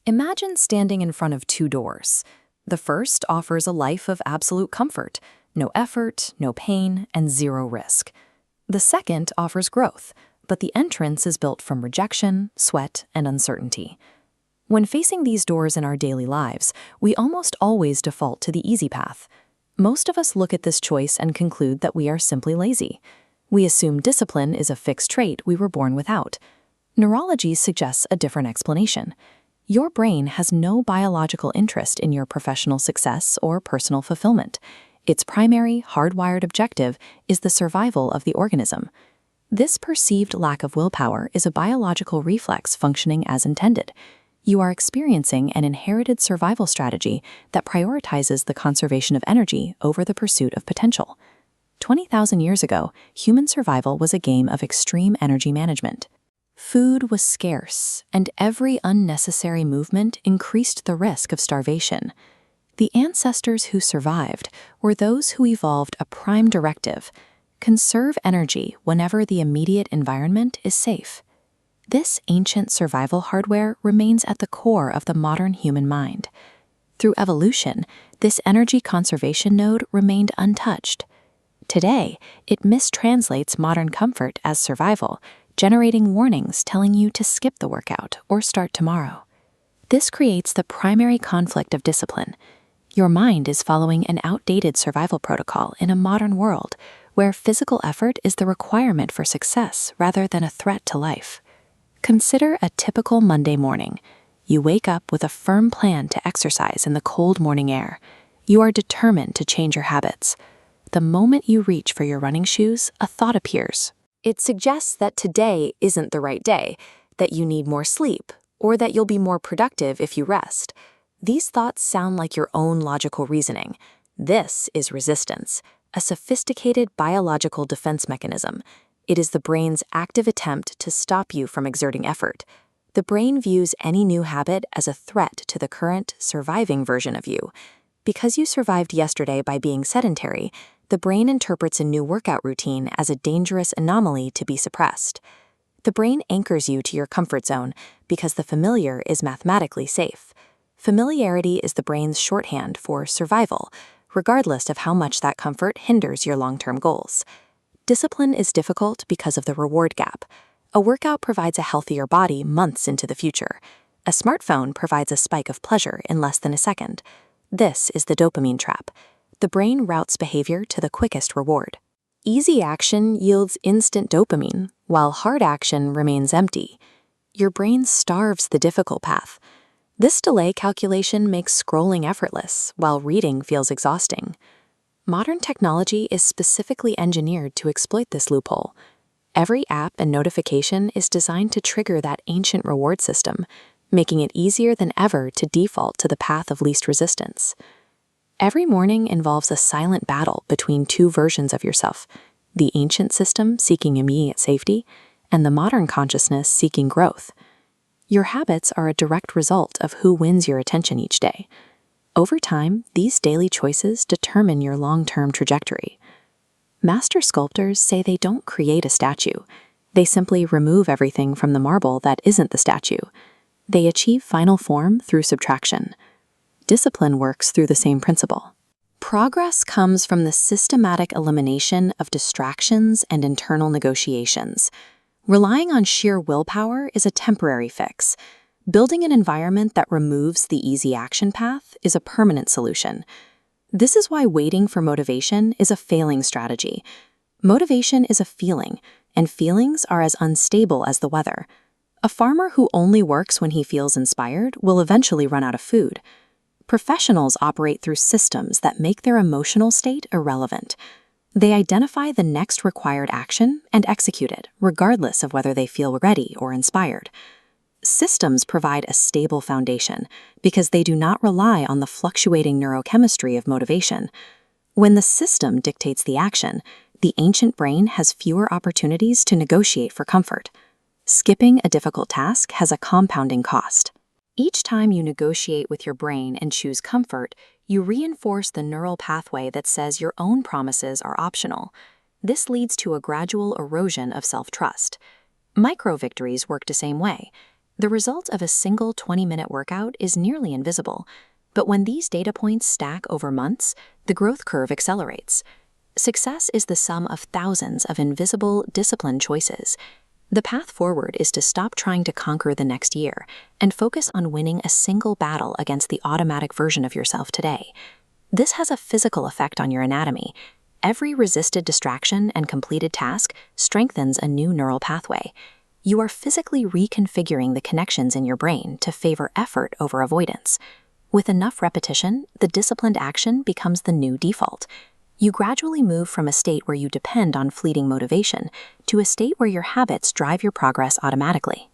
Imagine standing in front of two doors. The first offers a life of absolute comfort, no effort, no pain, and zero risk. The second offers growth, but the entrance is built from rejection, sweat, and uncertainty. When facing these doors in our daily lives, we almost always default to the easy path. Most of us look at this choice and conclude that we are simply lazy. We assume discipline is a fixed trait we were born without. Neurology suggests a different explanation. Your brain has no biological interest in your professional success or personal fulfillment. Its primary, hardwired objective is the survival of the organism. This perceived lack of willpower is a biological reflex functioning as intended. You are experiencing an inherited survival strategy that prioritizes the conservation of energy over the pursuit of potential. 20,000 years ago, human survival was a game of extreme energy management. Food was scarce, and every unnecessary movement increased the risk of starvation. The ancestors who survived were those who evolved a prime directive: conserve energy whenever the immediate environment is safe. This ancient survival hardware remains at the core of the modern human mind. Through evolution, this energy conservation node remained untouched. Today, it mistranslates modern comfort as survival, generating warnings telling you to skip the workout or start tomorrow. This creates the primary conflict of discipline. Your mind is following an outdated survival protocol in a modern world where physical effort is the requirement for success rather than a threat to life. Consider a typical Monday morning. You wake up with a firm plan to exercise in the cold morning air. You are determined to change your habits. The moment you reach for your running shoes, a thought appears. It suggests that today isn't the right day, that you need more sleep, or that you'll be more productive if you rest. These thoughts sound like your own logical reasoning. This is resistance, a sophisticated biological defense mechanism. It is the brain's active attempt to stop you from exerting effort. The brain views any new habit as a threat to the current, surviving version of you. Because you survived yesterday by being sedentary, the brain interprets a new workout routine as a dangerous anomaly to be suppressed. The brain anchors you to your comfort zone because the familiar is mathematically safe. Familiarity is the brain's shorthand for survival, regardless of how much that comfort hinders your long-term goals. Discipline is difficult because of the reward gap. A workout provides a healthier body months into the future. A smartphone provides a spike of pleasure in less than a second. This is the dopamine trap. The brain routes behavior to the quickest reward. Easy action yields instant dopamine, while hard action remains empty. Your brain starves the difficult path. This delay calculation makes scrolling effortless, while reading feels exhausting. Modern technology is specifically engineered to exploit this loophole. Every app and notification is designed to trigger that ancient reward system, making it easier than ever to default to the path of least resistance. Every morning involves a silent battle between two versions of yourself: the ancient system seeking immediate safety, and the modern consciousness seeking growth. Your habits are a direct result of who wins your attention each day. Over time, these daily choices determine your long-term trajectory. Master sculptors say they don't create a statue. They simply remove everything from the marble that isn't the statue. They achieve final form through subtraction. Discipline works through the same principle. Progress comes from the systematic elimination of distractions and internal negotiations. Relying on sheer willpower is a temporary fix. Building an environment that removes the easy action path is a permanent solution. This is why waiting for motivation is a failing strategy. Motivation is a feeling, and feelings are as unstable as the weather. A farmer who only works when he feels inspired will eventually run out of food. Professionals operate through systems that make their emotional state irrelevant. They identify the next required action and execute it, regardless of whether they feel ready or inspired. Systems provide a stable foundation because they do not rely on the fluctuating neurochemistry of motivation. When the system dictates the action, the ancient brain has fewer opportunities to negotiate for comfort. Skipping a difficult task has a compounding cost. Each time you negotiate with your brain and choose comfort, you reinforce the neural pathway that says your own promises are optional. This leads to a gradual erosion of self-trust. Micro-victories work the same way. The result of a single 20-minute workout is nearly invisible, but when these data points stack over months, the growth curve accelerates. Success is the sum of thousands of invisible, disciplined choices. The path forward is to stop trying to conquer the next year and focus on winning a single battle against the automatic version of yourself today. This has a physical effect on your anatomy. Every resisted distraction and completed task strengthens a new neural pathway. You are physically reconfiguring the connections in your brain to favor effort over avoidance. With enough repetition, the disciplined action becomes the new default. You gradually move from a state where you depend on fleeting motivation to a state where your habits drive your progress automatically.